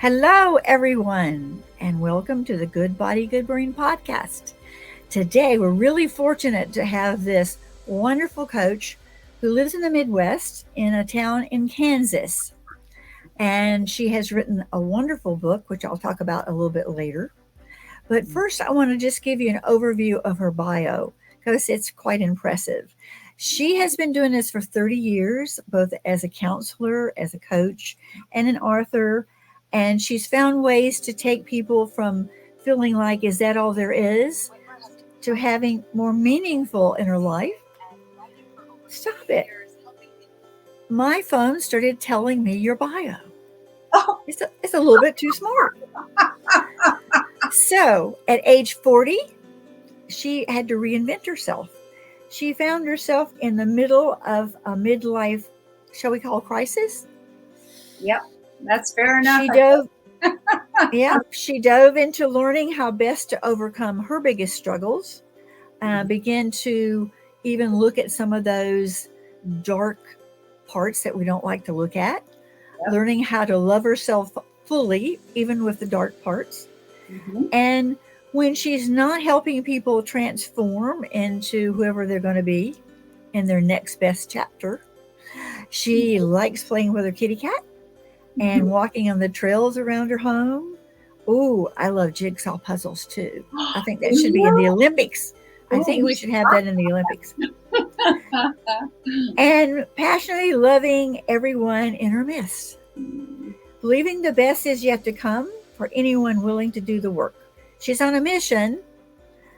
Hello, everyone, and welcome to the Good Body, Good Brain podcast. Today, we're really fortunate to have this wonderful coach who lives in the Midwest in a town in Kansas. And she has written a wonderful book, which I'll talk about a little bit later. But first, I want to just give you an overview of her bio because it's quite impressive. She has been doing this for 30 years, both as a counselor, as a coach, and an author. And she's found ways to take people from feeling like, is that all there is, to having more meaningful in her life. Stop it. My phone started telling me your bio. Oh, It's a little bit too smart. So at age 40, she had to reinvent herself. She found herself in the middle of a midlife, shall we call crisis? yep, that's fair enough. She dove, yeah, she dove into learning how best to overcome her biggest struggles, began to even look at some of those dark parts that we don't like to look at, Yep. learning how to love herself fully, even with the dark parts. Mm-hmm. And when she's not helping people transform into whoever they're going to be in their next best chapter, she likes playing with her kitty cat and walking on the trails around her home. Ooh, I love jigsaw puzzles too. I think that should be in the Olympics. I think we should have that in the Olympics. And passionately loving everyone in her midst. Believing the best is yet to come for anyone willing to do the work. She's on a mission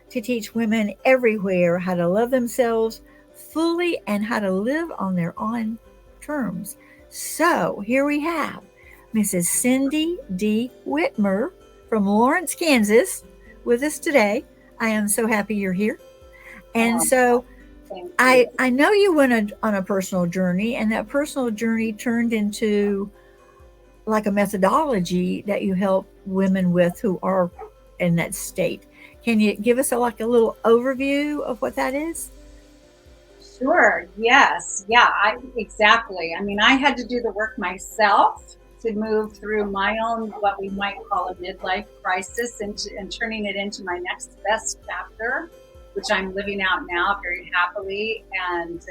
to teach women everywhere how to love themselves fully and how to live on their own terms. So here we have Mrs. Cindy D. Whitmer from Lawrence, Kansas, with us today. I am so happy you're here. And so I know you went on a personal journey, and that personal journey turned into like a methodology that you help women with who are in that state. Can you give us a little overview of what that is? Sure. Yes. Yeah. Exactly. I mean, I had to do the work myself to move through my own what we might call a midlife crisis and turning it into my next best chapter, which I'm living out now very happily. And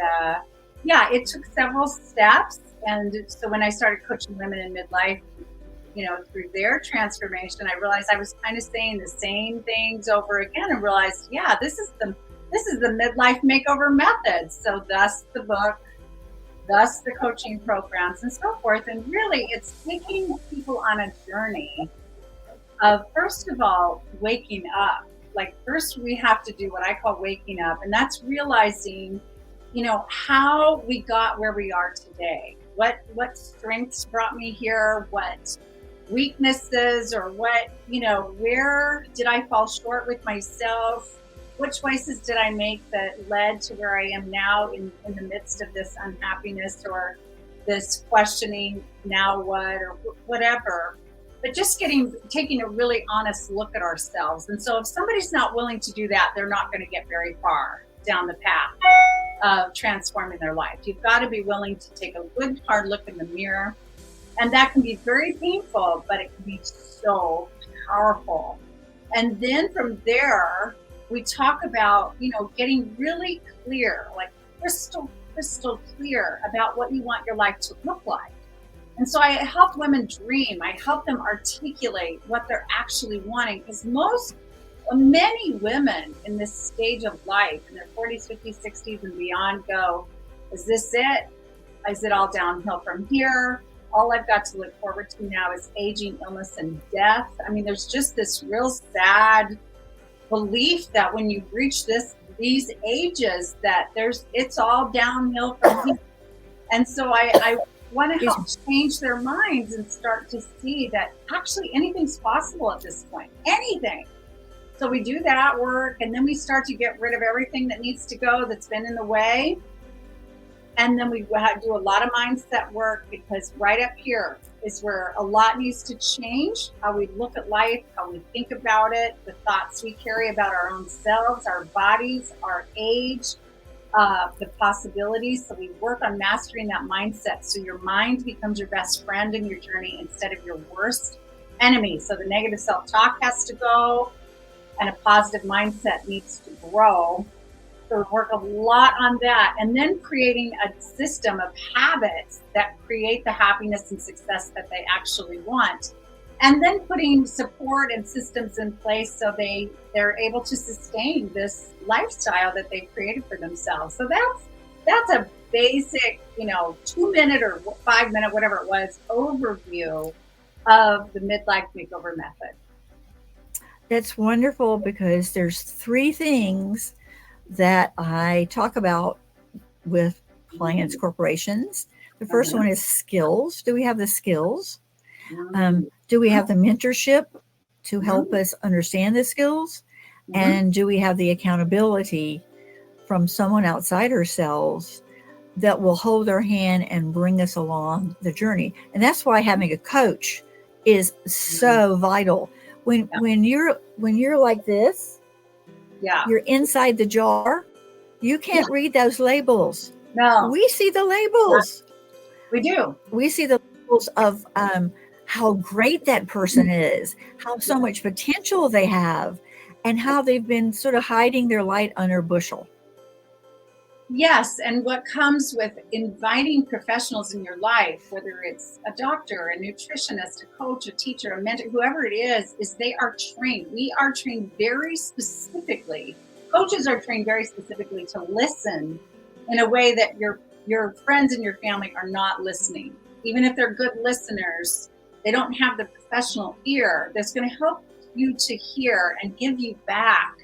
yeah, it took several steps. And so when I started coaching women in midlife, through their transformation, I realized I was kind of saying the same things over again, and realized, yeah, this is the midlife makeover method. So thus the book, thus the coaching programs and so forth. And really it's taking people on a journey of, first of all, waking up. Like, first we have to do what I call waking up, and that's realizing, how we got where we are today. What strengths brought me here, what weaknesses, or what, where did I fall short with myself? What choices did I make that led to where I am now in the midst of this unhappiness or this questioning, now what, or whatever. But just taking a really honest look at ourselves. And so if somebody's not willing to do that, they're not going to get very far down the path of transforming their life. You've got to be willing to take a good hard look in the mirror. And that can be very painful, but it can be so powerful. And then from there, we talk about, getting really clear, like crystal clear about what you want your life to look like. And so I help women dream. I help them articulate what they're actually wanting, because many women in this stage of life, in their 40s, 50s, 60s, and beyond, go, is this it? Is it all downhill from here? All I've got to look forward to now is aging, illness, and death. I mean, there's just this real sad belief that when you reach these ages, that it's all downhill from here. And so I want to help change their minds and start to see that actually anything's possible at this point. Anything. So we do that work, and then we start to get rid of everything that needs to go, that's been in the way. And then we do a lot of mindset work, because right up here is where a lot needs to change. How we look at life, how we think about it, the thoughts we carry about our own selves, our bodies, our age, the possibilities. So we work on mastering that mindset. So your mind becomes your best friend in your journey instead of your worst enemy. So the negative self-talk has to go, and a positive mindset needs to grow. So we work a lot on that, and then creating a system of habits that create the happiness and success that they actually want. And then putting support and systems in place so they're able to sustain this lifestyle that they've created for themselves. So that's a basic, 2 minute or 5 minute, whatever it was, overview of the midlife makeover method. That's wonderful because there's three things that I talk about with clients, corporations. The first one is skills. Do we have the skills? Do we have the mentorship to help us understand the skills? And do we have the accountability from someone outside ourselves that will hold our hand and bring us along the journey? And that's why having a coach is so vital. When you're like this, you're inside the jar, you can't read those labels. No. We see the labels. We do. We see the labels of how great that person is, how so much potential they have, and how they've been sort of hiding their light under a bushel. Yes, and what comes with inviting professionals in your life, whether it's a doctor, a nutritionist, a coach, a teacher, a mentor, whoever it is they are trained. We are trained very specifically. Coaches are trained very specifically to listen in a way that your friends and your family are not listening. Even if they're good listeners, they don't have the professional ear that's going to help you to hear and give you back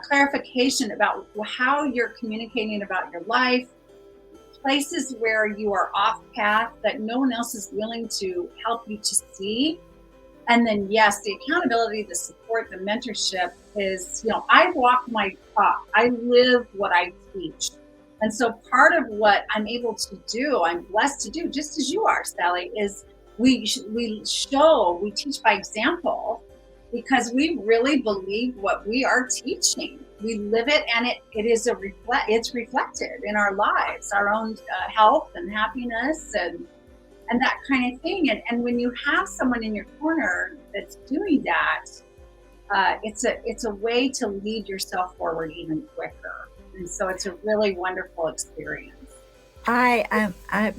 clarification about how you're communicating about your life, places where you are off path that no one else is willing to help you to see. And then, yes, the accountability, the support, the mentorship is, I walk my talk. I live what I teach. And so part of what I'm able to do, I'm blessed to do, just as you are, Sally, is we teach by example, because we really believe what we are teaching. We live it, and it's reflected in our lives, our own health and happiness and that kind of thing. And when you have someone in your corner that's doing that, it's a way to lead yourself forward even quicker. And so it's a really wonderful experience. I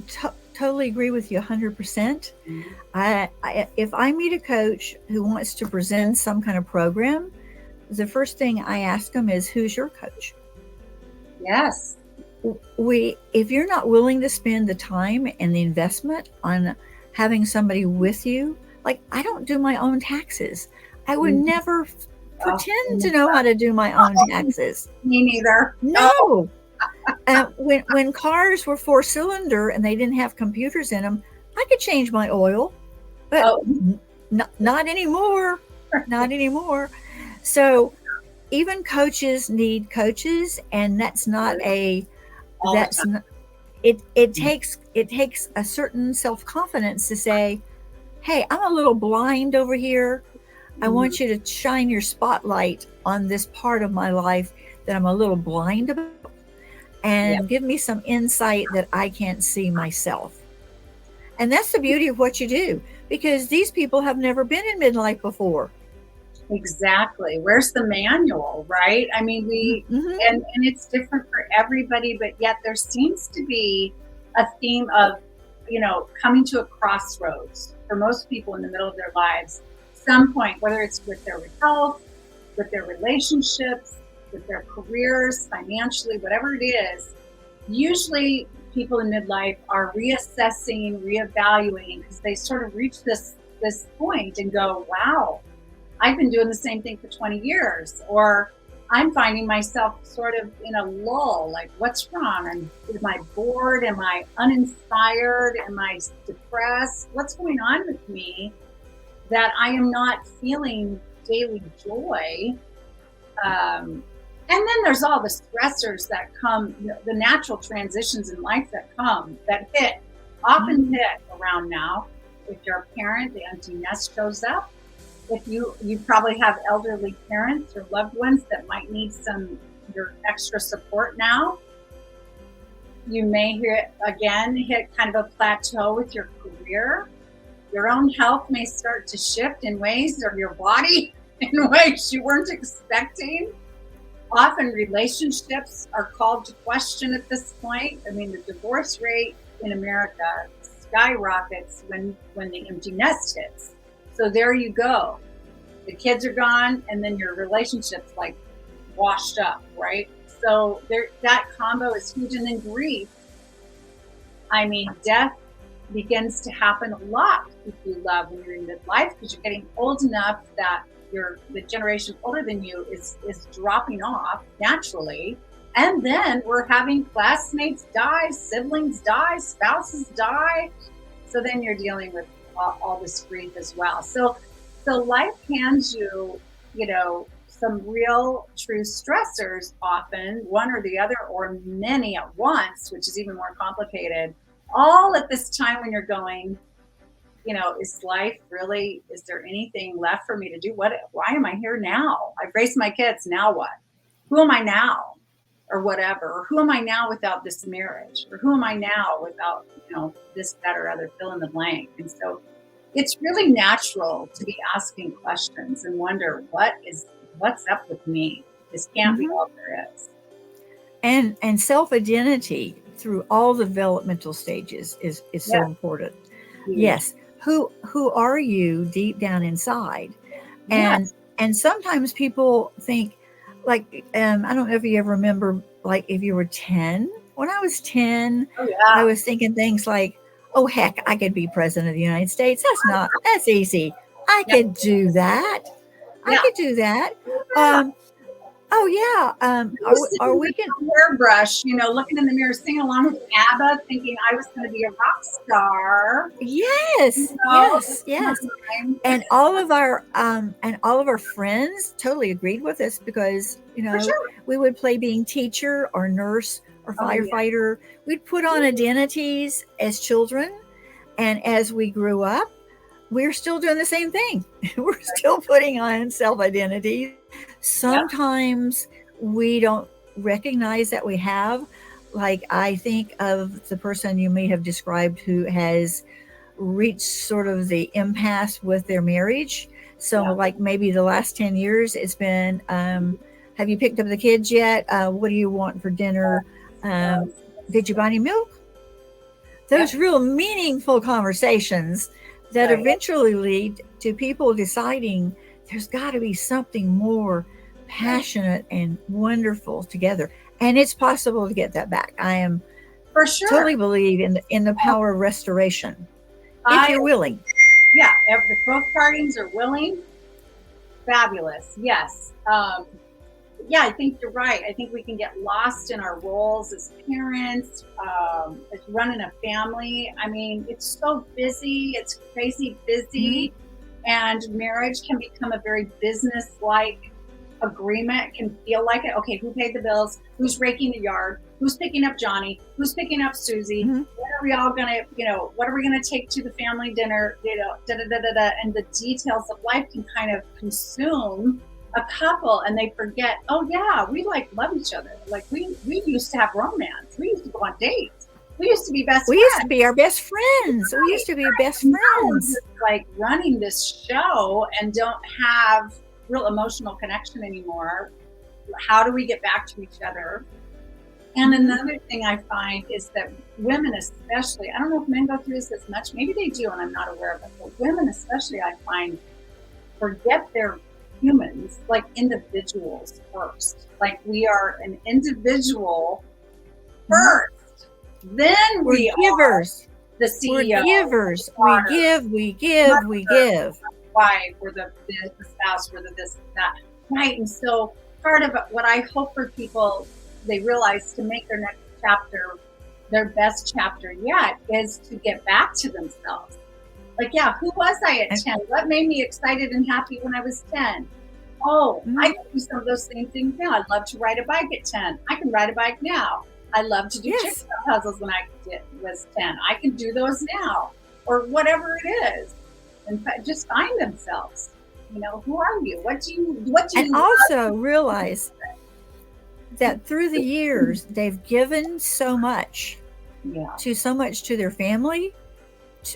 totally agree with you 100%. If I meet a coach who wants to present some kind of program, the first thing I ask them is, who's your coach? Yes. If you're not willing to spend the time and the investment on having somebody with you, like I don't do my own taxes. I would never pretend to know how to do my own taxes. Me neither. No. When cars were 4-cylinder and they didn't have computers in them, I could change my oil, but not anymore. Not anymore. So even coaches need coaches, and that's not it takes a certain self-confidence to say, hey, I'm a little blind over here. I want you to shine your spotlight on this part of my life that I'm a little blind about, and give me some insight that I can't see myself. And that's the beauty of what you do, because these people have never been in midlife before. Exactly. Where's the manual, right? I mean, and it's different for everybody, but yet there seems to be a theme of, coming to a crossroads for most people in the middle of their lives, some point, whether it's with their health, with their relationships, with their careers, financially, whatever it is. Usually people in midlife are reassessing, reevaluating, because they sort of reach this point and go, wow, I've been doing the same thing for 20 years, or I'm finding myself sort of in a lull, like what's wrong? Am I bored? Am I uninspired? Am I depressed? What's going on with me that I am not feeling daily joy? And then there's all the stressors that come, the natural transitions in life that often hit around now. If you're a parent, the empty nest shows up. If you probably have elderly parents or loved ones that might need your extra support now. You may hit kind of a plateau with your career. Your own health may start to shift in ways, or your body in ways you weren't expecting. Often relationships are called to question at this point. I mean, the divorce rate in America skyrockets when the empty nest hits. So there you go. The kids are gone, and then your relationship's like washed up, right? So there, that combo is huge. And then grief. I mean, death begins to happen a lot if you love when you're in midlife, because you're getting old enough that the generation older than you is dropping off naturally. And then we're having classmates die, siblings die, spouses die. So then you're dealing with all this grief as well. So life hands you, some real true stressors, often one or the other, or many at once, which is even more complicated, all at this time when you're going, is life really, is there anything left for me to do? Why am I here now? I've raised my kids. Now what? Who am I now? Or whatever. Or who am I now without this marriage? Or who am I now without, this, that, or other, fill in the blank. And so it's really natural to be asking questions and wonder, what's up with me? This can't be all there is. And self-identity through all the developmental stages is so important. Yes. Who are you deep down inside? And sometimes people think, like, I don't know if you ever remember, like, if you were 10. When I was 10, I was thinking things like, oh, heck, I could be president of the United States. That's easy. I could do that. I could do that. Oh yeah. Are we can hairbrush, looking in the mirror, singing along with ABBA, thinking I was going to be a rock star. Yes, yes. And all of our friends totally agreed with us, because we would play being teacher or nurse or firefighter. We'd put on identities as children, and as we grew up, we're still doing the same thing. We're still putting on self-identities. Sometimes we don't recognize that we have. Like, I think of the person you may have described who has reached sort of the impasse with their marriage. So like maybe the last 10 years it's been, have you picked up the kids yet? What do you want for dinner? Did you buy any milk? Those real meaningful conversations that eventually lead to people deciding there's got to be something more passionate and wonderful together. And it's possible to get that back. I am for sure totally believe in the power of restoration, if you're willing. Yeah, if both parties are willing, fabulous. Yes. I think you're right. I think we can get lost in our roles as parents, as running a family. I mean, it's so busy. It's crazy busy. And marriage can become a very business-like agreement. It can feel like it. Okay, who paid the bills? Who's raking the yard? Who's picking up Johnny? Who's picking up Susie? What are we all gonna, what are we gonna take to the family dinner? And the details of life can kind of consume a couple, and they forget, oh yeah, we love each other. Like we used to have romance. We used to go on dates. We used to be best friends. We used to be our best friends. We used to be best friends. Like running this show and don't have real emotional connection anymore. How do we get back to each other? And another thing I find is that women especially, I don't know if men go through this as much, maybe they do and I'm not aware of it, but women especially, I find, forget their humans, like individuals first. Like we are an individual first. Then we're givers. The CEO. We're givers. We give. Wife, or the spouse, or the this, that. Right. And so part of what I hope for people, they realize to make their next chapter their best chapter yet is to get back to themselves. Like, who was I at 10? What made me excited and happy when I was 10? Oh, I can do some of those same things now. I'd love to ride a bike at 10. I can ride a bike now. I love to do jigsaw puzzles when I was 10. I can do those now, or whatever it is, and just find themselves. Who are you? What do you? And also realize that through the years they've given so much to their family,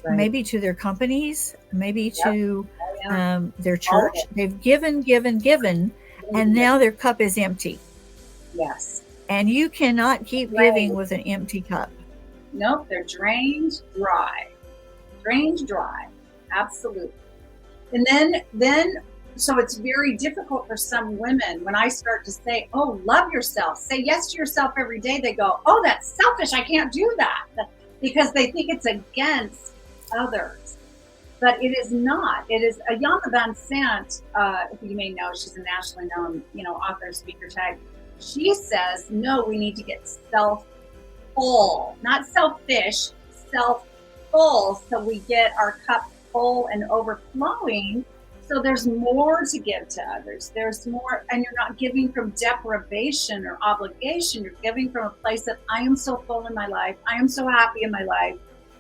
Right. maybe to their companies, maybe Yep. to Oh, yeah. their All of church. it. They've given, and Yes. now their cup is empty. Yes. And you cannot keep giving Drained. with an empty cup. Nope. They're drained dry. Drained dry. Absolutely. And then, so it's very difficult for some women when I start to say, oh, love yourself, say yes to yourself every day. They go, oh, that's selfish. I can't do that, because they think it's against others. But it is not. It is Ayanna Van Sant, who you may know, she's a nationally known, author, speaker type. She says, no, we need to get self full, not selfish, self full, so we get our cup full and overflowing. So there's more to give to others. There's more, and you're not giving from deprivation or obligation. You're giving from a place of, I am so full in my life. I am so happy in my life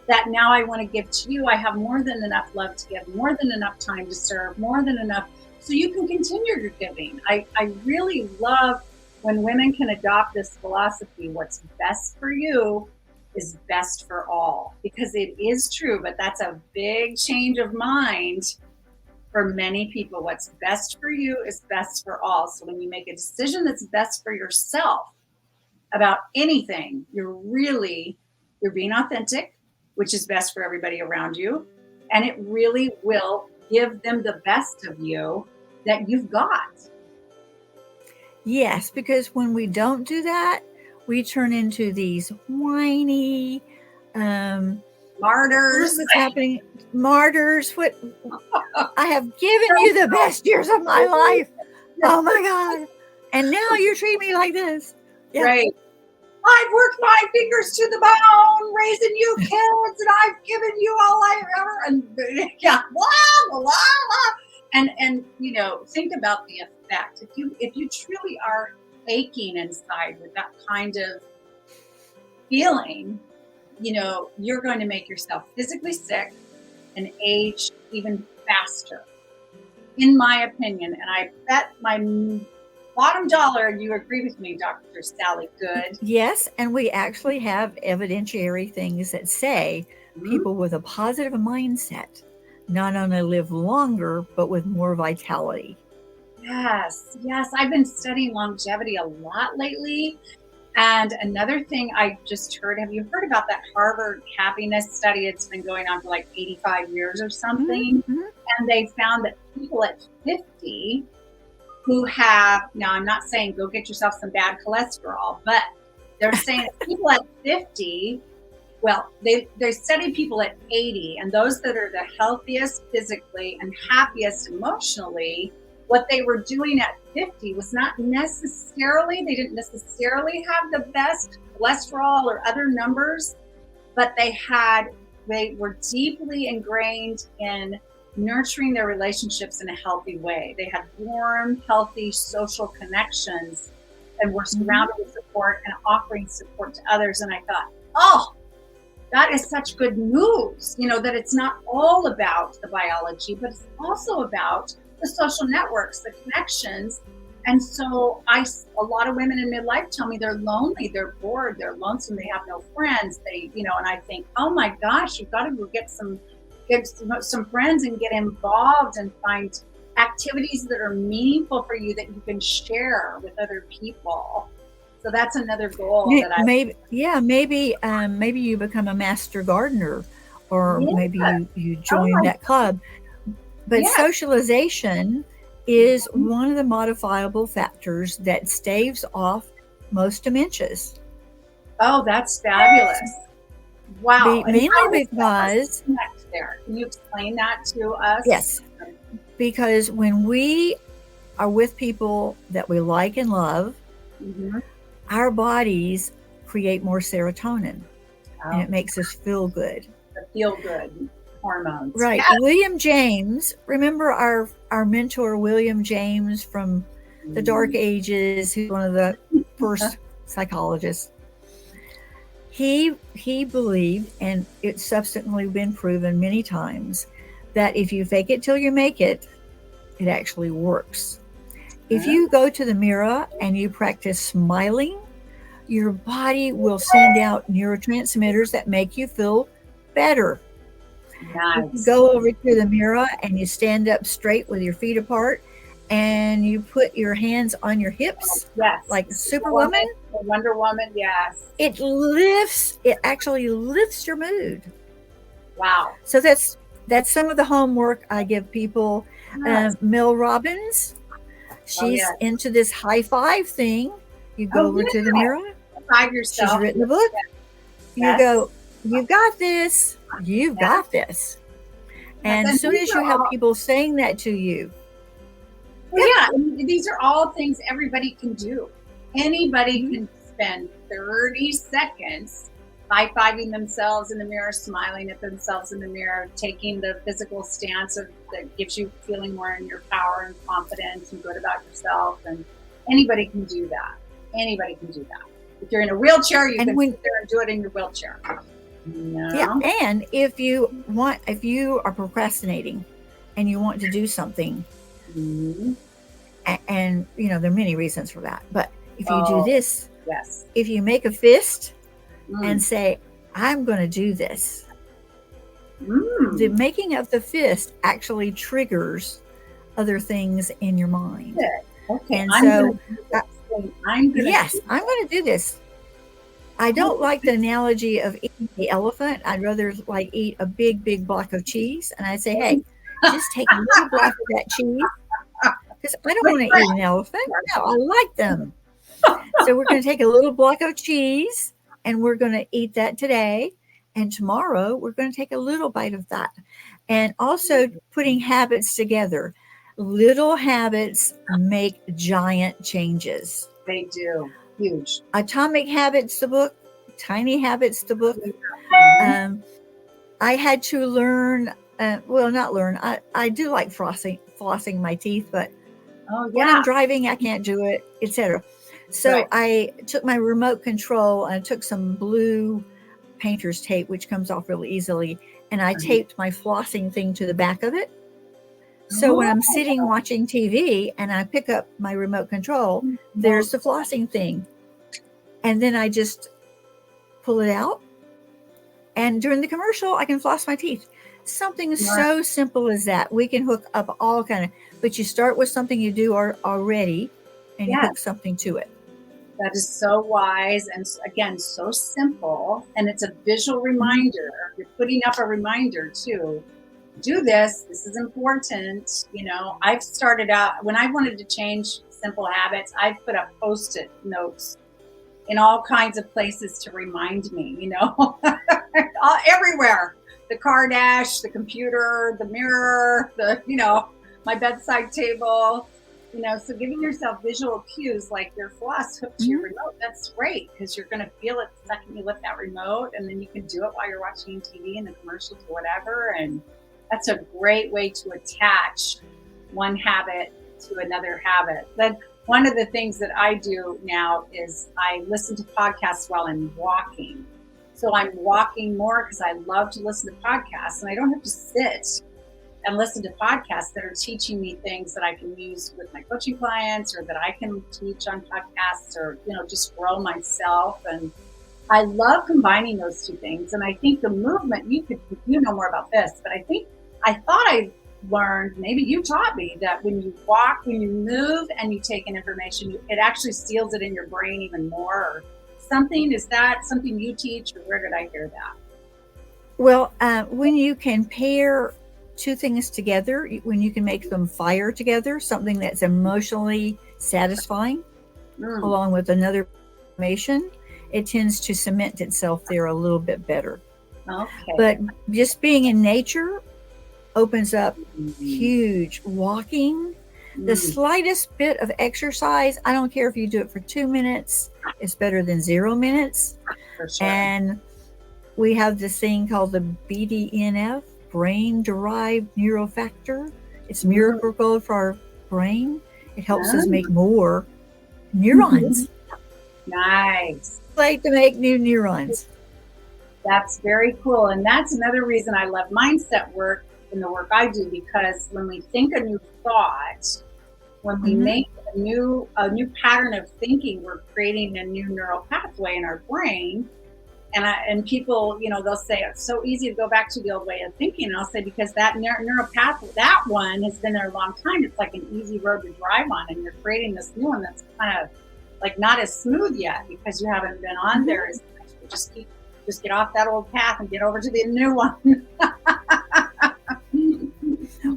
that now I want to give to you. I have more than enough love to give, more than enough time to serve, more than enough. So you can continue your giving. I really love when women can adopt this philosophy. What's best for you is best for all, because it is true, but that's a big change of mind for many people. What's best for you is best for all. So when you make a decision that's best for yourself about anything, you're being authentic, which is best for everybody around you. And it really will give them the best of you that you've got. Yes, because when we don't do that, we turn into these whiny, Martyrs. look what's happening, martyrs. What I have given you the best years of my life. Oh my God. And now you treat me like this. Yeah. Right. I've worked my fingers to the bone raising you kids, and I've given you all I ever, and yeah, blah, blah, blah. And think about the effect. If you truly are aching inside with that kind of feeling, you're going to make yourself physically sick and age even faster, in my opinion. And I bet my bottom dollar you agree with me, Dr. Sally Good. Yes, and we actually have evidentiary things that say people with a positive mindset not only live longer, but with more vitality. Yes. I've been studying longevity a lot lately. And another thing I just heard, have you heard about that Harvard happiness study? It's been going on for like 85 years or something. Mm-hmm. And they found that people at 50 who have, now I'm not saying go get yourself some bad cholesterol, but they're saying people at 50, well, they studied people at 80, and those that are the healthiest physically and happiest emotionally, what they were doing at 50 was not necessarily, they didn't necessarily have the best cholesterol or other numbers, but they were deeply ingrained in nurturing their relationships in a healthy way. They had warm, healthy social connections and were surrounded with support and offering support to others. And I thought, oh, that is such good news, that it's not all about the biology, but it's also about the social networks, the connections. And so a lot of women in midlife tell me they're lonely, they're bored, they're lonesome, they have no friends. And I think, oh my gosh, you've got to go get some friends and get involved and find activities that are meaningful for you that you can share with other people. So that's another goal maybe you become a master gardener, or maybe you join that club. But socialization is one of the modifiable factors that staves off most dementias. Oh, that's fabulous. Wow. Mainly because there. Can you explain that to us? Yes. Because when we are with people that we like and love, our bodies create more serotonin, and it makes us feel good. The feel good hormones. Right. Yes. William James, remember our mentor, William James from the Dark Ages, who's one of the first psychologists. He believed, and it's subsequently been proven many times, that if you fake it till you make it, it actually works. If you go to the mirror and you practice smiling, your body will send out neurotransmitters that make you feel better. You Nice. go over to the mirror and you stand up straight with your feet apart and you put your hands on your hips Yes. like Superwoman. Superwoman, or Wonder Woman. Yes. It actually lifts your mood. Wow. So that's some of the homework I give people. Yes. Mel Robbins, Oh, she's yes. into this high five thing. You go Oh, over to the yeah. mirror. Five She's yourself. written a book. You Yes. go, you've got this. You've Yes. got this. Yes. And as And soon these as are you have all, people saying that to you, well, yeah, yeah, and these are all things everybody can do. Anybody mhm, can spend 30 seconds high-fiving themselves in the mirror, smiling at themselves in the mirror, taking the physical stance that gives you feeling more in your power and confidence and good about yourself. And anybody can do that. Anybody can do that. If you're in a wheelchair, you and can when sit there and do it in your wheelchair. yeah, No. and if you are procrastinating and you want to do something, Mm-hmm. and there are many reasons for that, but if you do Oh, this, yes. if you make a fist and Mm. say, I'm going to do this, the Mm. making of the fist actually triggers other things in your mind. Good. Okay, And I'm going so, to do this. I'm going to yes, do I'm going to do this. I don't like the analogy of eating the elephant. I'd rather like eat a big, big block of cheese. And I say, hey, just take a little block of that cheese because I don't want to eat an elephant. No, I like them. So we're going to take a little block of cheese and we're going to eat that today. And tomorrow we're going to take a little bite of that. And also putting habits together. Little habits make giant changes. They do. Huge. Atomic Habits, the book, Tiny Habits, the book. Mhm. Um, I had to learn, well, not learn. I do like flossing my teeth, but Oh, when I'm yeah. driving, I can't do it, etc. So Right. I took my remote control and I took some blue painter's tape, which comes off really easily, and I Mhm. taped my flossing thing to the back of it. So when I'm Oh, sitting watching TV and I pick up my remote control, well, there's the flossing thing. And then I just pull it out. And during the commercial, I can floss my teeth. Something smart. so simple as that. We can hook up all kind of, but you start with something you do already and you Yes, hook something to it. that is so wise and again, so simple. And it's a visual Mhm. reminder. You're putting up a reminder too. Do this. This is important. I've started out when I wanted to change simple habits, I've put up post-it notes in all kinds of places to remind me, everywhere. The car dash, the computer, the mirror, my bedside table. So giving yourself visual cues like your floss hooked to your Mhm. remote, that's great because you're going to feel it the second you lift that remote, and then you can do it while you're watching TV and the commercials or whatever. And that's a great way to attach one habit to another habit. Then one of the things that I do now is I listen to podcasts while I'm walking. So I'm walking more because I love to listen to podcasts and I don't have to sit and listen to podcasts that are teaching me things that I can use with my coaching clients or that I can teach on podcasts or, just grow myself. And I love combining those two things. And I think the movement, you know more about this, but I thought I learned, maybe you taught me that when you walk, when you move and you take in information, it actually seals it in your brain even more or something. Is that something you teach or where did I hear that? Well, when you can pair two things together, when you can make them fire together, something that's emotionally satisfying, Mm, along with another information, it tends to cement itself there a little bit better. okay. But just being in nature opens up Mm, huge walking. The mm, slightest bit of exercise, I don't care if you do it for 2 minutes, it's better than 0 minutes. for sure. And we have this thing called the BDNF, brain derived neurofactor. It's Mm, miracle code for our brain. It helps us ah, make more neurons. nice. Like to make new neurons. That's very cool. And that's another reason I love mindset work in the work I do, because when we think a new thought, when we Mm-hmm. make a new pattern of thinking, we're creating a new neural pathway in our brain. And people, they'll say it's so easy to go back to the old way of thinking. And I'll say, because that neural pathway, that one has been there a long time. It's like an easy road to drive on, and you're creating this new one that's kind of like not as smooth yet because you haven't been on there as much. But just get off that old path and get over to the new one.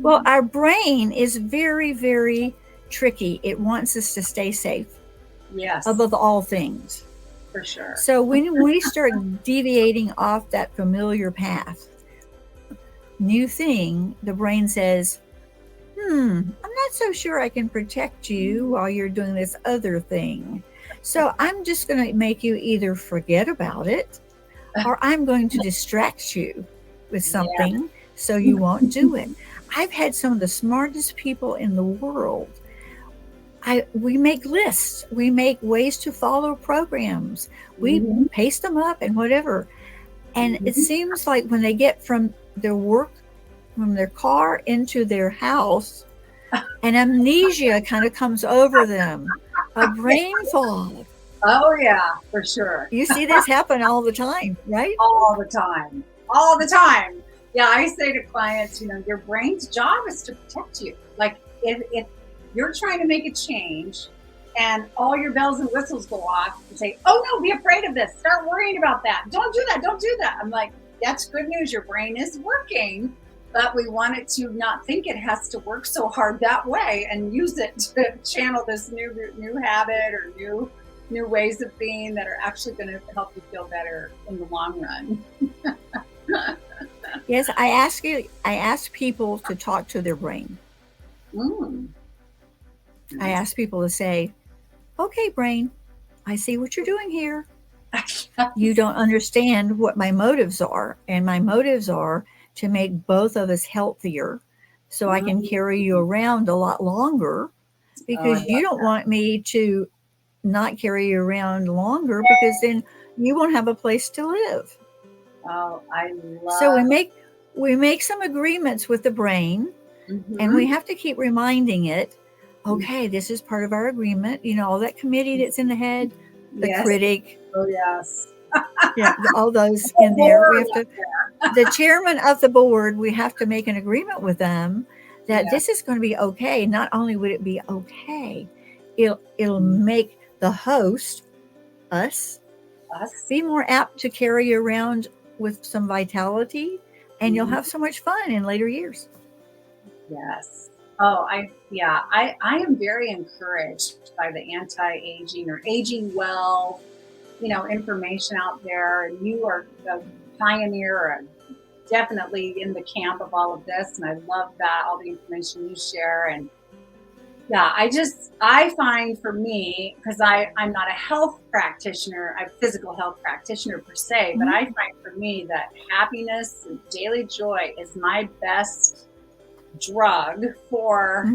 Well, our brain is very, very tricky. It wants us to stay safe. Yes. Above all things. For sure. So when we start deviating off that familiar path, new thing, the brain says, I'm not so sure I can protect you while you're doing this other thing. So I'm just going to make you either forget about it, or I'm going to distract you with something so you won't do it. I've had some of the smartest people in the world. We make lists. We make ways to follow programs. We paste them up and whatever. And it seems like when they get from their work, from their car into their house, an amnesia kind of comes over them, a brain fog. Oh, yeah, for sure. You see this happen all the time, right? All the time. All the time. Yeah, I say to clients, your brain's job is to protect you. Like if you're trying to make a change and all your bells and whistles go off and say, oh no, be afraid of this. Start worrying about that. Don't do that. Don't do that. I'm like, that's good news. Your brain is working, but we want it to not think it has to work so hard that way and use it to channel this new habit or new ways of being that are actually going to help you feel better in the long run. Yes, I ask people to talk to their brain. I ask people to say, okay, brain, I see what you're doing here. You don't understand what my motives are. And my motives are to make both of us healthier so I can carry you around a lot longer, because you don't want me to not carry you around longer, because then you won't have a place to live. Oh, I love. So we make some agreements with the brain, and we have to keep reminding it, okay, this is part of our agreement. All that committee that's in the head, the critic. Oh, yes. Yeah, all those in there. We have to, the chairman of the board, we have to make an agreement with them that this is going to be okay. Not only would it be okay, it'll make the host, us, be more apt to carry you around with some vitality, and you'll have so much fun in later years. Yes. Oh, I am very encouraged by the anti-aging or aging well, information out there. And you are the pioneer, definitely in the camp of all of this. And I love that, all the information you share. And yeah, I find for me, because I'm not a health practitioner, I'm a physical health practitioner per se, but I find for me that happiness and daily joy is my best drug for,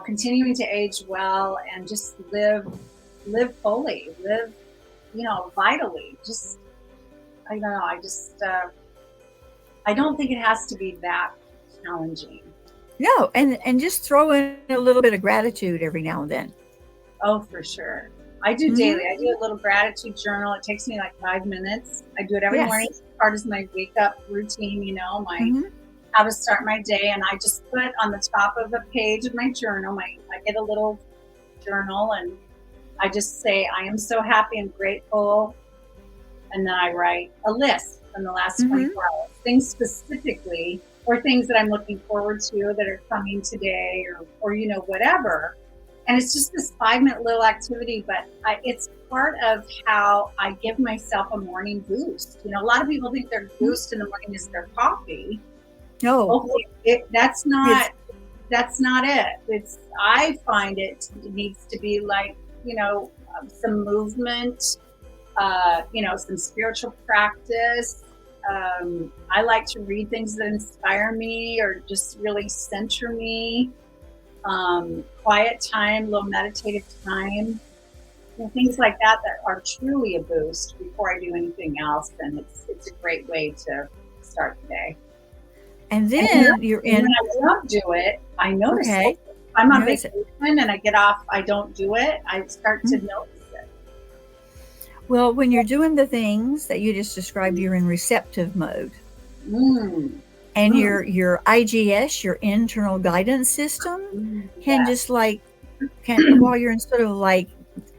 continuing to age well and just live fully, live, vitally. Just, I don't know. I don't think it has to be that challenging. No, and just throw in a little bit of gratitude every now and then. Oh, for sure. I do daily. I do a little gratitude journal. It takes me like 5 minutes. I do it every morning. It's part of my wake up routine, my how to start my day. And I just put on the top of a page of my journal, I get a little journal, and I just say, I am so happy and grateful. And then I write a list from the last 24 hours, things specifically, or things that I'm looking forward to that are coming today, or whatever. And it's just this 5-minute little activity, but it's part of how I give myself a morning boost. A lot of people think their boost in the morning is their coffee. No, that's not it. I find it needs to be like, some movement, some spiritual practice. I like to read things that inspire me or just really center me. Quiet time, low meditative time, things like that are truly a boost before I do anything else. And it's a great way to start the day. And then you're in. When I don't do it, I notice it. If I'm on vacation and I get off, I don't do it, I start to notice it. Well, when you're doing the things that you just described, you're in receptive mode. Mm. And Mm. your IGS, your internal guidance system, Mm. can just Yes. like can while you're in sort of like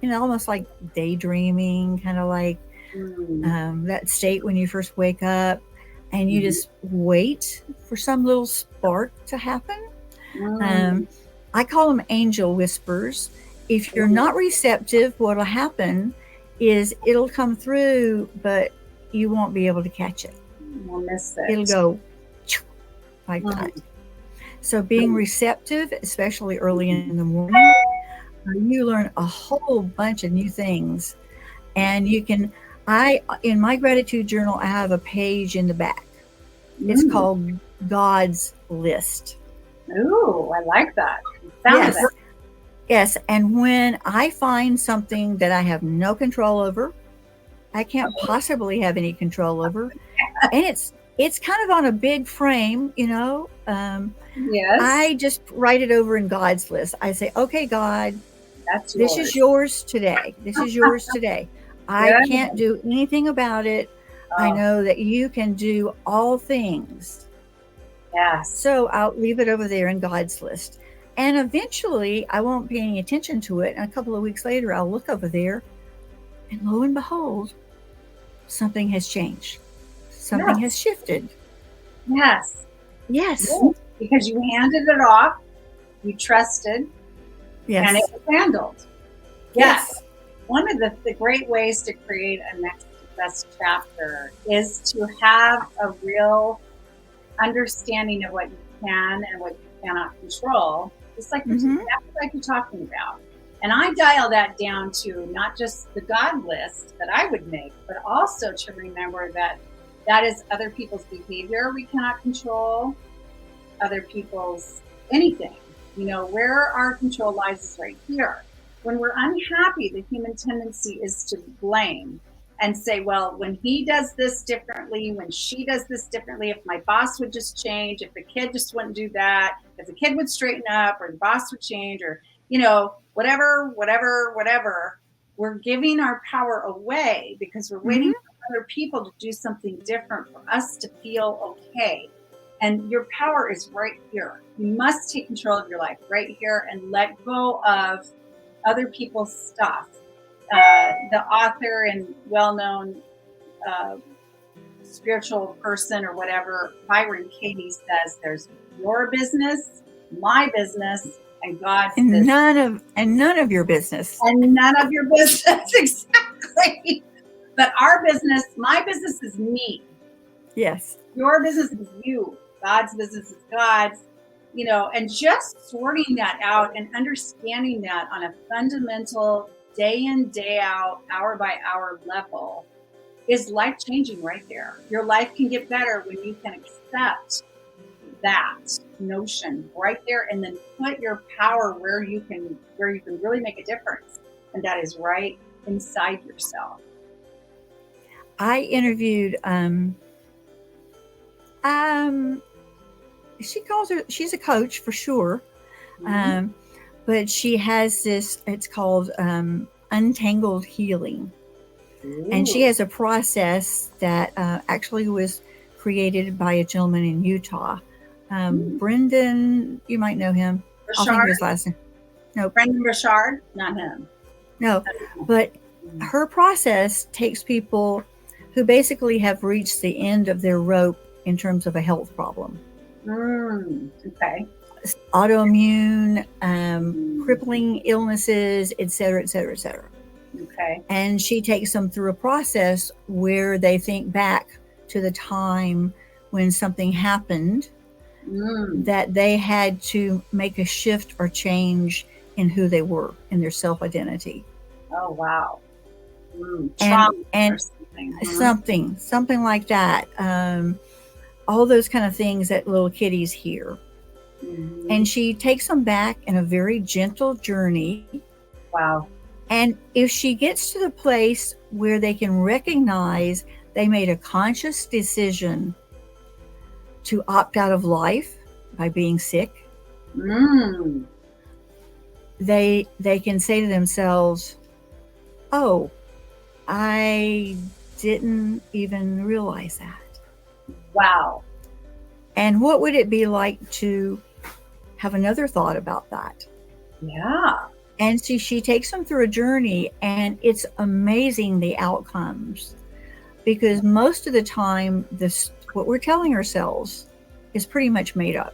almost like daydreaming, kind of like Mm. that state when you first wake up, and you Mhm. just wait for some little spark to happen. Um, Mm. I call them angel whispers. If you're Ooh, not receptive, what'll happen is it'll come through, but you won't be able to catch it. we'll miss It'll it. go like that. Mm. So being receptive, especially early in the morning, you learn a whole bunch of new things. And you can, in my gratitude journal, I have a page in the back. It's Mm. called God's List. Ooh, I like that. The sound of Yes, that. yes. And when I find something that I have no control over, I can't possibly have any control over, and it's kind of on a big frame, Yes, I just write it over in God's list. I say, okay, God, that's this is yours. yours today. This is yours today. I Good. can't do anything about it. I Oh, know that you can do all things. yes. So I'll leave it over there in God's list. And eventually I won't pay any attention to it. And a couple of weeks later, I'll look over there, and lo and behold, something has changed. Something has Yes. shifted. Yes. Yes. Yes. Because you handed it off, you trusted, and it Yes. was handled. Yes. Yes. One of the great ways to create a next best chapter is to have a real understanding of what you can and what you cannot control, just like Mm-hmm. you're talking about. And I dial that down to not just the God list that I would make, but also to remember that that is other people's behavior we cannot control, other people's anything. Where our control lies is right here. When we're unhappy, the human tendency is to blame and say, well, when he does this differently, when she does this differently, if my boss would just change, if the kid just wouldn't do that, if the kid would straighten up, or the boss would change, or, whatever, we're giving our power away because we're Mm-hmm. waiting for other people to do something different for us to feel okay. And your power is right here. You must take control of your life right here and let go of other people's stuff. The author and well known uh, spiritual person or whatever, Byron Katie, says there's your business, my business, and God's And business. none of your business. And none of your business. Exactly. But our business, my business is me. Yes. Your business is you. God's business is God's. And just sorting that out and understanding that on a fundamental day in, day out, hour by hour level is life changing right there. Your life can get better when you can accept that notion right there and then put your power where you can really make a difference. And that is right inside yourself. I interviewed um she's a coach for sure. Mm-hmm. Um but she has this, it's called untangled healing. And she Ooh. has a process that actually was created by a gentleman in Utah. Mm. Brendan, you might know him. I'll think of Bashard, his last name. Nope. Brendan Bashard, not him. No. But her process takes people who basically have reached the end of their rope in terms of a health problem. Okay. Autoimmune, Mm. crippling illnesses, et cetera, et cetera, et cetera. Okay. And she takes them through a process where they think back to the time when something happened Mm. that they had to make a shift or change in who they were, in their self identity. Oh wow. And Trauma or something. Huh? something like that. All those kind of things that little kiddies hear. Mm-hmm. And she takes them back in a very gentle journey. Wow. And if she gets to the place where they can recognize they made a conscious decision to opt out of life by being sick, Mm. they can say to themselves, "Oh, I didn't even realize that. Wow. And what would it be like to have another thought about that? Yeah. And she takes them through a journey, and it's amazing the outcomes, because most of the time, this what we're telling ourselves is pretty much made up.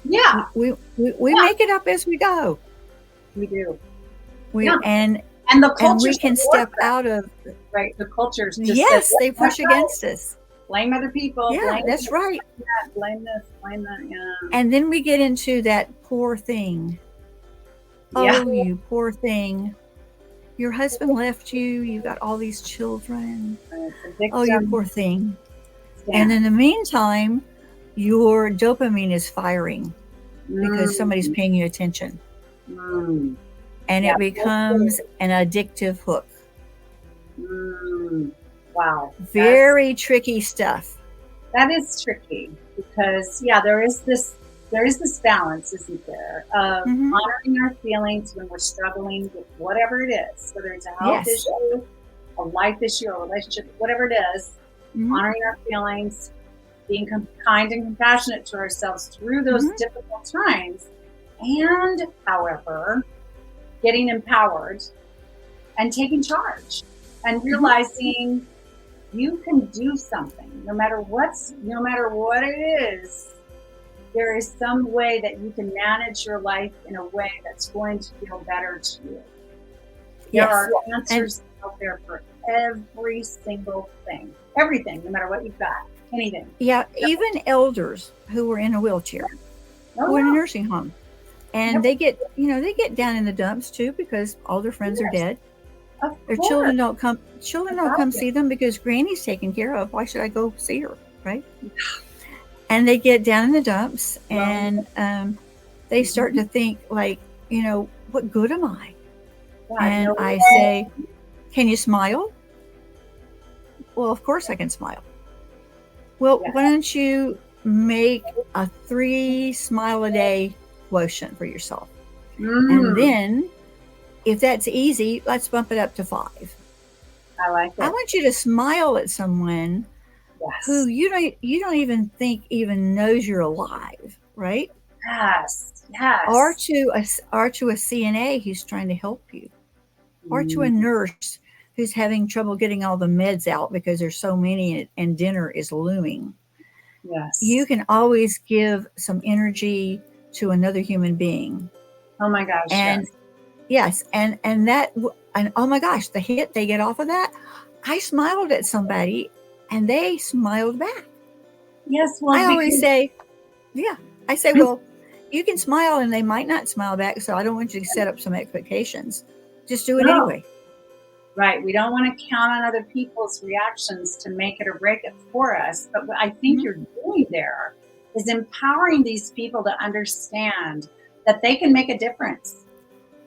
Yeah. We Yeah. make it up as we go. We do. We Yeah. and And the and we culture can supports step that, out of. right? The cultures just say, Yes, they push that's right. against us. Blame other people. Yeah, Blame that's right. that. Blame this. Blame that. Yeah. And then we get into that poor thing. Yeah. Oh, you poor thing. Your husband left you. You got all these children. It's a Oh, you victim poor thing. And stance. in the meantime, your dopamine is firing because somebody's Mm, paying you attention. mm, And yeah. it becomes an addictive hook. Mm, wow. Very tricky stuff. That is tricky because yeah, there is this balance, isn't there, of Mm-hmm. honoring our feelings when we're struggling with whatever it is, whether it's a health Yes. issue, a life issue, a relationship, whatever it is, Mm-hmm. honoring our feelings, being kind and compassionate to ourselves through those Mm-hmm. difficult times, and however, getting empowered and taking charge and realizing you can do something no matter what it is. There is some way that you can manage your life in a way that's going to feel better to you. There Yes. are answers out there for every single thing, everything, no matter what you've got, anything. Yeah, even elders who are in a wheelchair, who are in a nursing home, and they get down in the dumps too because all their friends are dead. Their children don't come see them because Granny's taken care of. Why should I go see her, right? And they get down in the dumps, and they start to think like, what good am I? And I say, can you smile? Well, of course I can smile. Well, why don't you make a 3 smile a day quotient for yourself? And then, if that's easy, let's bump it up to 5. I like it. I want you to smile at someone who you don't even think even knows you're alive, right? Yes. Or to a CNA who's trying to help you, or to a nurse who's having trouble getting all the meds out because there's so many and dinner is looming. Yes. You can always give some energy to another human being. Oh my gosh. And yes, and oh my gosh, the hit they get off of that. I smiled at somebody and they smiled back. Yes, well, I always say, well, you can smile and they might not smile back, so I don't want you to set up some expectations. Just do it anyway. Right. We don't want to count on other people's reactions to make it or break it for us. But what I think you're doing there is empowering these people to understand that they can make a difference.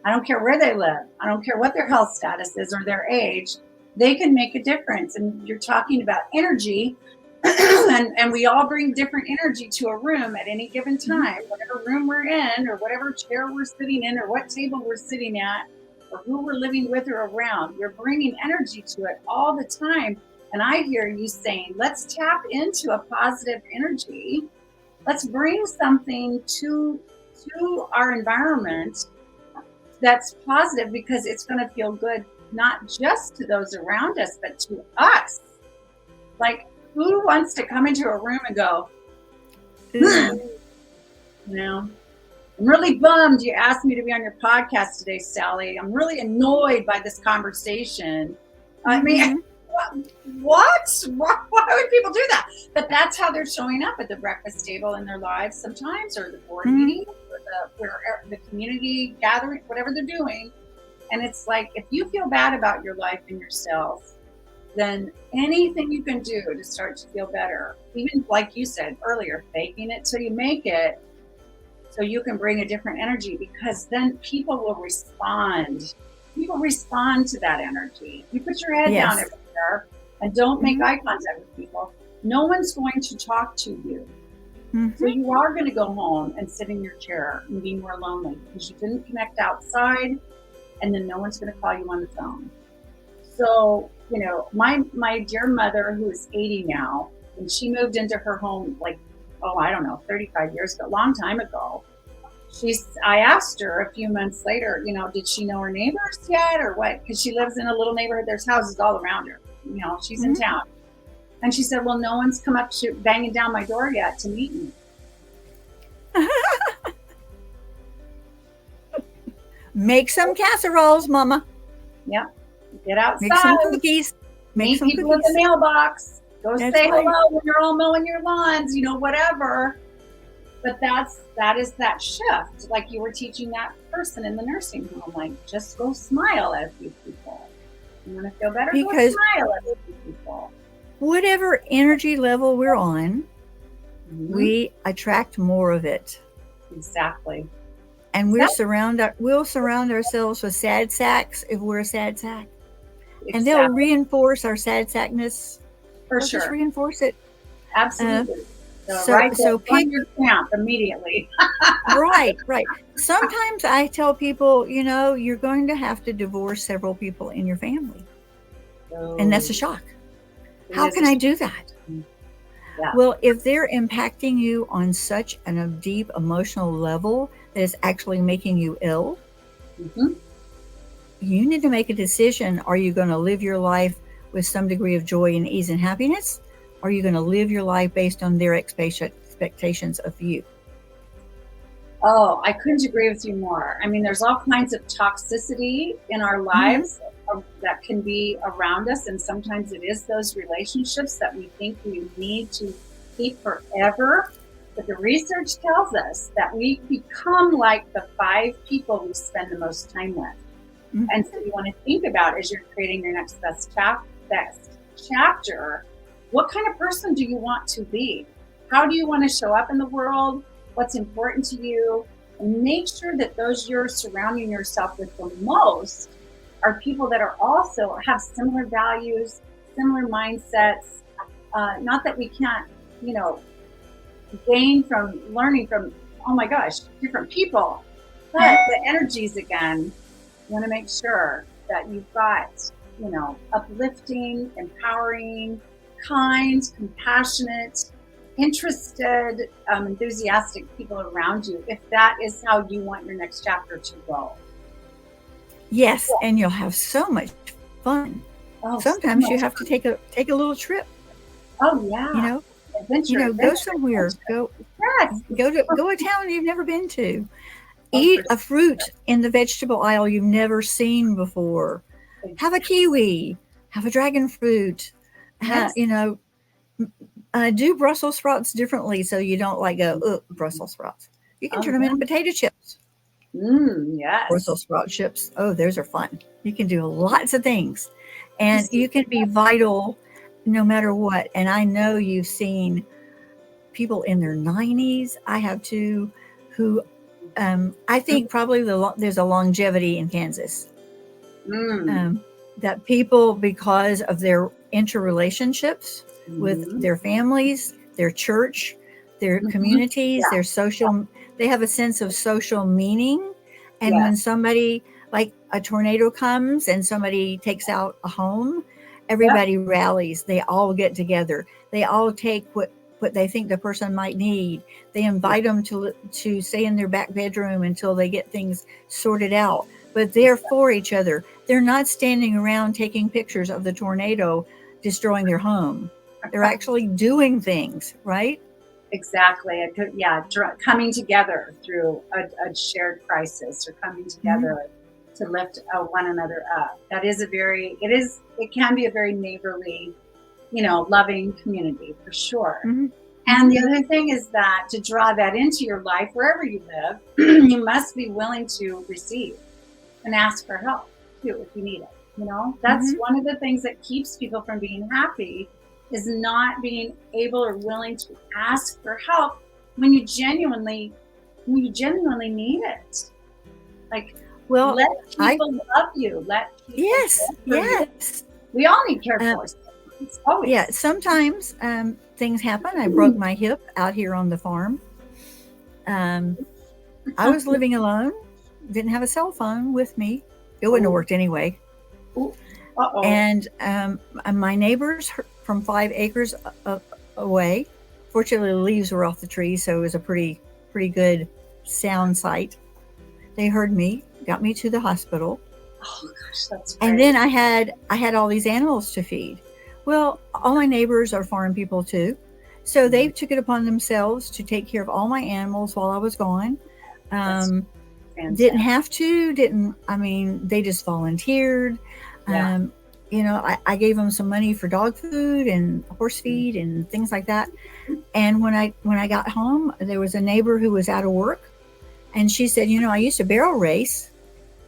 I don't care where they live. I don't care what their health status is or their age. They can make a difference. And you're talking about energy. and we all bring different energy to a room at any given time, whatever room we're in or whatever chair we're sitting in or what table we're sitting at, or who we're living with or around. We're bringing energy to it all the time. And I hear you saying, let's tap into a positive energy. Let's bring something to our environment that's positive, because it's going to feel good, not just to those around us, but to us. Like, who wants to come into a room and go, I'm really bummed you asked me to be on your podcast today, Sally. I'm really annoyed by this conversation. I mean, what? Why would people do that? But that's how they're showing up at the breakfast table in their lives sometimes, or the board meeting, or the community gathering, whatever they're doing. And it's like, if you feel bad about your life and yourself, then anything you can do to start to feel better, even like you said earlier, faking it till you make it, so you can bring a different energy, because then people will respond. People respond to that energy. You put your head down everywhere and don't make eye contact with people, no one's going to talk to you. So you are going to go home and sit in your chair and be more lonely because you didn't connect outside, and then no one's going to call you on the phone. So, my dear mother, who is 80 now, when she moved into her home, like, oh, I don't know, 35 years ago, a long time ago, I asked her a few months later, did she know her neighbors yet or what? Because she lives in a little neighborhood. There's houses all around her. She's in town. And she said, well, no one's come up banging down my door yet to meet me. Make some casseroles, Mama. Yep. Get outside. Make some cookies. Meet people at the mailbox. Go say hello when you're all mowing your lawns, whatever. But that is that shift. Like you were teaching that person in the nursing home, like just go smile at a few people. You want to feel better? Because go smile at a few people. Whatever energy level we're on, we attract more of it. Exactly. And we'll surround ourselves with sad sacks if we're a sad sack. Exactly. And they'll reinforce our sad sackness. For sure. Just reinforce it. Absolutely. So pick your camp immediately. Right. Sometimes I tell people, you're going to have to divorce several people in your family. And that's a shock. How can I do that? Yeah. Well, if they're impacting you on such a deep emotional level that is actually making you ill, you need to make a decision. Are you going to live your life with some degree of joy and ease and happiness? Or are you going to live your life based on their expectations of you? Oh, I couldn't agree with you more. I mean, there's all kinds of toxicity in our lives that can be around us. And sometimes it is those relationships that we think we need to keep forever. But the research tells us that we become like the 5 people we spend the most time with. And so you want to think about, as you're creating your next best chapter, what kind of person do you want to be? How do you want to show up in the world? What's important to you? And make sure that those you're surrounding yourself with the most are people that are also have similar values, similar mindsets. Not that we can't, gain from learning from, oh my gosh, different people. But the energies again, you want to make sure that you've got, uplifting, empowering, kind, compassionate, interested, enthusiastic people around you, if that is how you want your next chapter to go. Yes, and you'll have so much fun. Sometimes you have to take a little trip. Oh yeah. Adventure. Go somewhere. Go to a town you've never been to. Eat a fruit in the vegetable aisle you've never seen before. Have a kiwi. Have a dragon fruit. Yes. Do Brussels sprouts differently so you don't go, Brussels sprouts. You can turn them into potato chips. Yes. Brussels sprout chips. Oh, those are fun. You can do lots of things. And you can be vital no matter what. And I know you've seen people in their 90s. I have too, who I think probably there's a longevity in Kansas. That people, because of their interrelationships with their families, their church, their communities, their social, they have a sense of social meaning. And when somebody, like a tornado comes and somebody takes out a home, everybody rallies. They all get together. They all take what they think the person might need. They invite them to stay in their back bedroom until they get things sorted out. But they're for each other. They're not standing around taking pictures of the tornado destroying their home. They're actually doing things, right? Exactly. Coming together through a shared crisis, or coming together to lift one another up. That is it can be a very neighborly, loving community for sure. And the other thing is that to draw that into your life, wherever you live, you must be willing to receive and ask for help too, if you need it. That's one of the things that keeps people from being happy, is not being able or willing to ask for help when you genuinely need it. Let people love you. Let people yes. We all need care for us. Always. Yeah, sometimes things happen. I broke my hip out here on the farm. I was living alone, didn't have a cell phone with me. It wouldn't have worked anyway. Uh-oh. And my neighbors from 5 acres away, fortunately the leaves were off the trees, so it was a pretty good sound sight. They heard me, got me to the hospital. Oh gosh, that's And great. then I had all these animals to feed. Well, all my neighbors are farm people too, so they took it upon themselves to take care of all my animals while I was gone. That's Um, didn't fantastic. have to, didn't, I mean, they just volunteered. Yeah. Um, I gave them some money for dog food and horse feed and things like that. And when I got home, there was a neighbor who was out of work, and she said, I used to barrel race.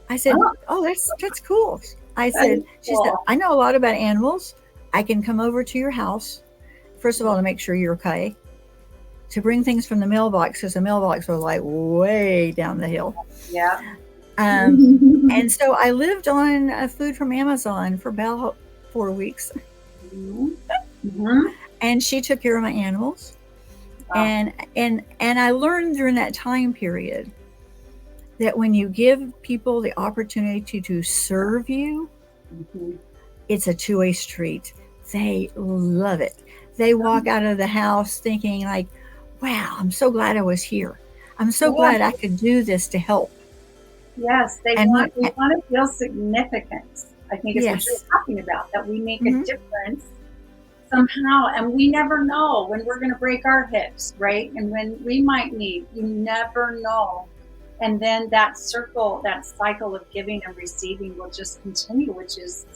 I said, Oh, oh, that's cool. I that is said, she said, cool. I know a lot about animals. I can come over to your house, first of all, to make sure you're okay, to bring things from the mailbox, because the mailbox was like way down the hill. Yeah. Um, and so I lived on food from Amazon for about 4 weeks, Mm-hmm. and she took care of my animals. Wow. And I learned during that time period that when you give people the opportunity to serve you, Mm-hmm. it's a two-way street. They love it. They walk out of the house thinking like, wow, I'm so glad I was here. I'm so glad I Yeah. could do this to help. Yes, they And want when, we want to feel significance. I think is what you're yes. talking about, that we make a Mm-hmm. difference somehow, and we never know when we're going to break our hips, right? And when we might need, you never know. And then that circle, that cycle of giving and receiving will just continue, which is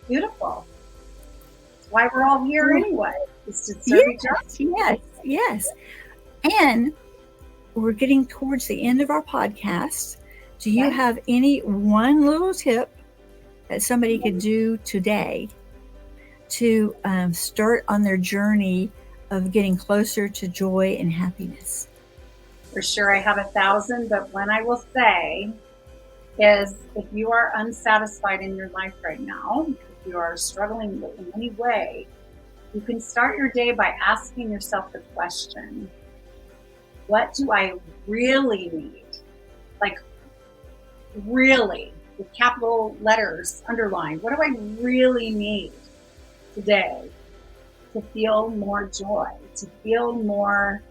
beautiful. It's why we're all here anyway, is to serve each Yes, yes, yes. And we're getting towards the end of our podcast. Do you other. have any one little tip that somebody could Okay. do today to start on their journey of getting closer to joy and happiness? For sure, I have 1,000, but one I will say is, if you are unsatisfied in your life right now, if you are struggling in any way, you can start your day by asking yourself the question, what do I really need? Like, really, with capital letters underlined, what do I really need today to feel more joy, to feel more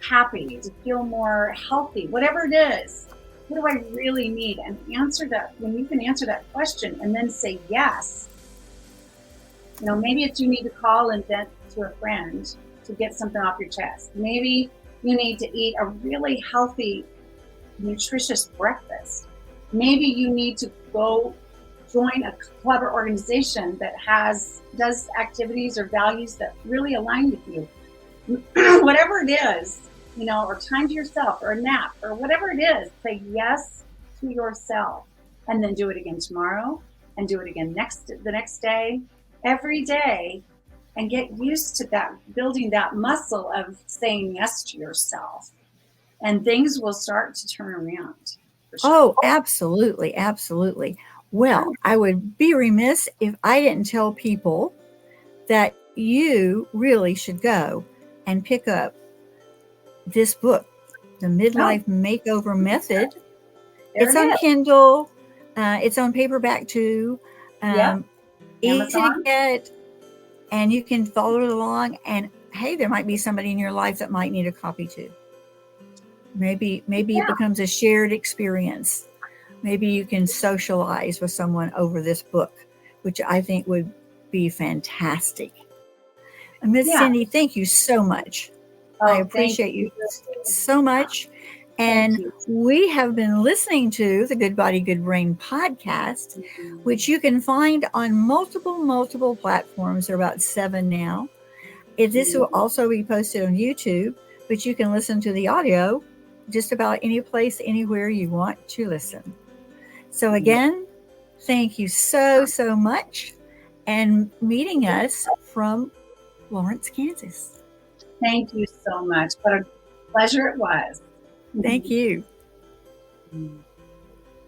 happy, to feel more healthy, whatever it is? What do I really need? And answer that. When you can answer that question and then say yes, maybe it's you need to call and vent to a friend to get something off your chest. Maybe you need to eat a really healthy, nutritious breakfast. Maybe you need to go join a club or organization that does activities or values that really align with you. Whatever it is, or time to yourself or a nap or whatever it is, say yes to yourself, and then do it again tomorrow, and do it again the next day, every day, and get used to that, building that muscle of saying yes to yourself, and things will start to turn around, for sure. Oh, absolutely, absolutely. Well, I would be remiss if I didn't tell people that you really should go and pick up this book, The No, Midlife Makeover Method. there It's it on is. Kindle. It's on paperback too. Yep. Um, Easy to Amazon. get, and you can follow it along. And hey, there might be somebody in your life that might need a copy too. Maybe it Yeah. becomes a shared experience. Maybe you can socialize with someone over this book, which I think would be fantastic. And Miss Yeah. Cindy, thank you so much. I Oh, thank appreciate you you. so much. Thank And you. we have been listening to the Good Body, Good Brain podcast, which you can find on multiple platforms. There are about 7 now. This will also be posted on YouTube, but you can listen to the audio just about any place, anywhere you want to listen. So, again, thank you so much, and meeting us from Lawrence, Kansas. Thank you so much. What a pleasure it was. Thank you.